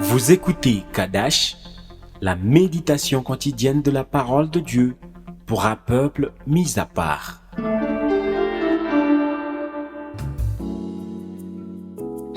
Vous écoutez Kadash, la méditation quotidienne de la parole de Dieu pour un peuple mis à part.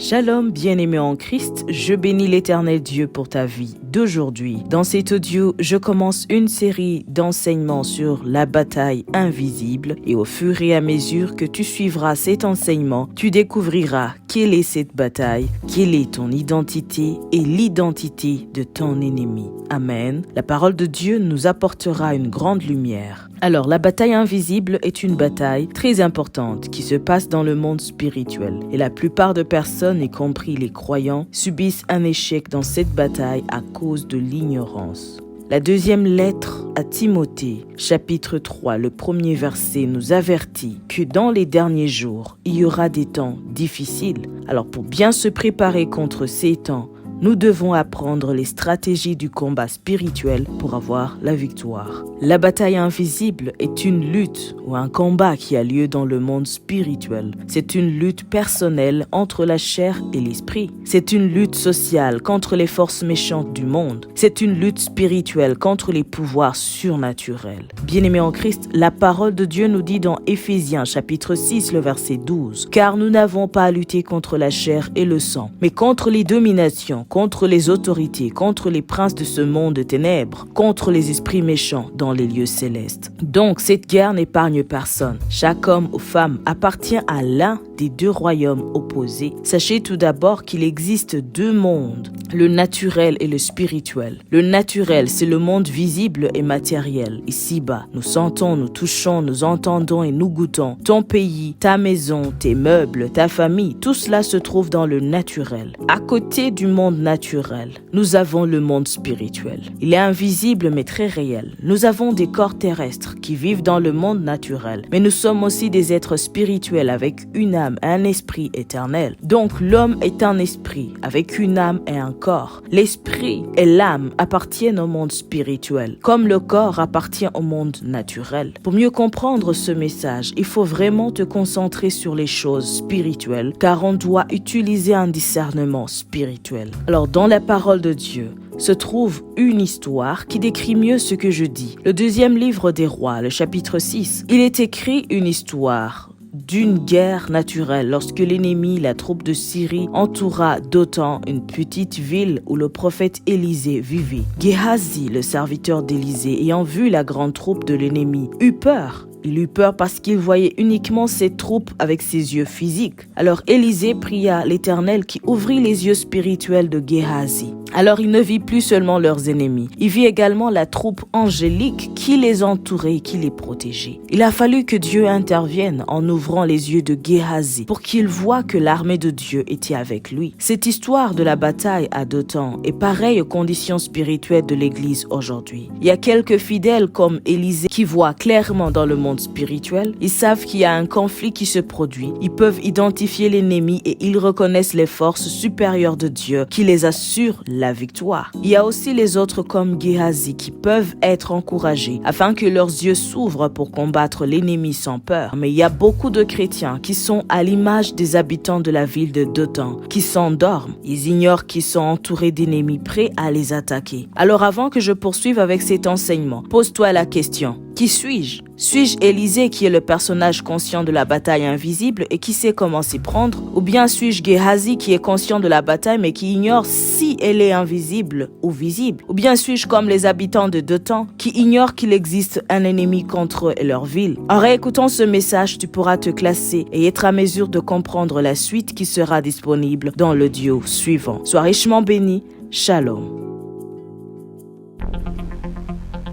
Shalom, bien-aimé en Christ, je bénis l'Éternel Dieu pour ta vie d'aujourd'hui. Dans cet audio, je commence une série d'enseignements sur la bataille invisible et au fur et à mesure que tu suivras cet enseignement, tu découvriras quelle est cette bataille, quelle est ton identité et l'identité de ton ennemi. Amen. La parole de Dieu nous apportera une grande lumière. Alors, la bataille invisible est une bataille très importante qui se passe dans le monde spirituel. Et la plupart de personnes, y compris les croyants, subissent un échec dans cette bataille à cause de l'ignorance. La deuxième lettre à Timothée, chapitre 3, le premier verset nous avertit que dans les derniers jours, il y aura des temps difficiles. Alors pour bien se préparer contre ces temps, nous devons apprendre les stratégies du combat spirituel pour avoir la victoire. La bataille invisible est une lutte ou un combat qui a lieu dans le monde spirituel. C'est une lutte personnelle entre la chair et l'esprit. C'est une lutte sociale contre les forces méchantes du monde. C'est une lutte spirituelle contre les pouvoirs surnaturels. Bien-aimés en Christ, la parole de Dieu nous dit dans Éphésiens chapitre 6, le verset 12, « Car nous n'avons pas à lutter contre la chair et le sang, mais contre les dominations, contre les autorités, contre les princes de ce monde de ténèbres, contre les esprits méchants dans les lieux célestes. » Donc, cette guerre n'épargne personne. Chaque homme ou femme appartient à l'un des deux royaumes opposés. Sachez tout d'abord qu'il existe deux mondes, le naturel et le spirituel. Le naturel, c'est le monde visible et matériel. Ici-bas, nous sentons, nous touchons, nous entendons et nous goûtons. Ton pays, ta maison, tes meubles, ta famille, tout cela se trouve dans le naturel. À côté du monde naturel, nous avons le monde spirituel. Il est invisible mais très réel. Nous avons des corps terrestres qui vivent dans le monde naturel, mais nous sommes aussi des êtres spirituels avec une âme et un esprit éternel. Donc l'homme est un esprit avec une âme et un corps. L'esprit et l'âme appartiennent au monde spirituel, comme le corps appartient au monde naturel. Pour mieux comprendre ce message, il faut vraiment te concentrer sur les choses spirituelles, car on doit utiliser un discernement spirituel. Alors dans la parole de Dieu se trouve une histoire qui décrit mieux ce que je dis. Le deuxième livre des rois, le chapitre 6, il est écrit une histoire d'une guerre naturelle lorsque l'ennemi, la troupe de Syrie, entoura Dothan, une petite ville où le prophète Élisée vivait. Géhazi, le serviteur d'Élisée, ayant vu la grande troupe de l'ennemi, eut peur. Il eut peur parce qu'il voyait uniquement ses troupes avec ses yeux physiques. Alors Élisée pria l'Éternel qui ouvrit les yeux spirituels de Géhazi. Alors il ne vit plus seulement leurs ennemis, il vit également la troupe angélique qui les entourait et qui les protégeait. Il a fallu que Dieu intervienne en ouvrant les yeux de Géhazi pour qu'il voie que l'armée de Dieu était avec lui. Cette histoire de la bataille à Dothan est pareille aux conditions spirituelles de l'Église aujourd'hui. Il y a quelques fidèles comme Élisée qui voient clairement dans le monde spirituel. Ils savent qu'il y a un conflit qui se produit. Ils peuvent identifier l'ennemi et ils reconnaissent les forces supérieures de Dieu qui les assurent la victoire. Il y a aussi les autres comme Géhazi qui peuvent être encouragés afin que leurs yeux s'ouvrent pour combattre l'ennemi sans peur. Mais il y a beaucoup de chrétiens qui sont à l'image des habitants de la ville de Dothan, qui s'endorment. Ils ignorent qu'ils sont entourés d'ennemis prêts à les attaquer. Alors avant que je poursuive avec cet enseignement, pose-toi la question. Qui suis-je? Suis-je Élisée qui est le personnage conscient de la bataille invisible et qui sait comment s'y prendre? Ou bien suis-je Géhazi qui est conscient de la bataille mais qui ignore si elle est invisible ou visible? Ou bien suis-je comme les habitants de Dothan qui ignorent qu'il existe un ennemi contre eux et leur ville? En réécoutant ce message, tu pourras te classer et être à mesure de comprendre la suite qui sera disponible dans l'audio suivant. Sois richement béni. Shalom.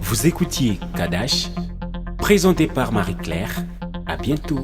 Vous écoutiez Kadash, présenté par Marie-Claire. À bientôt.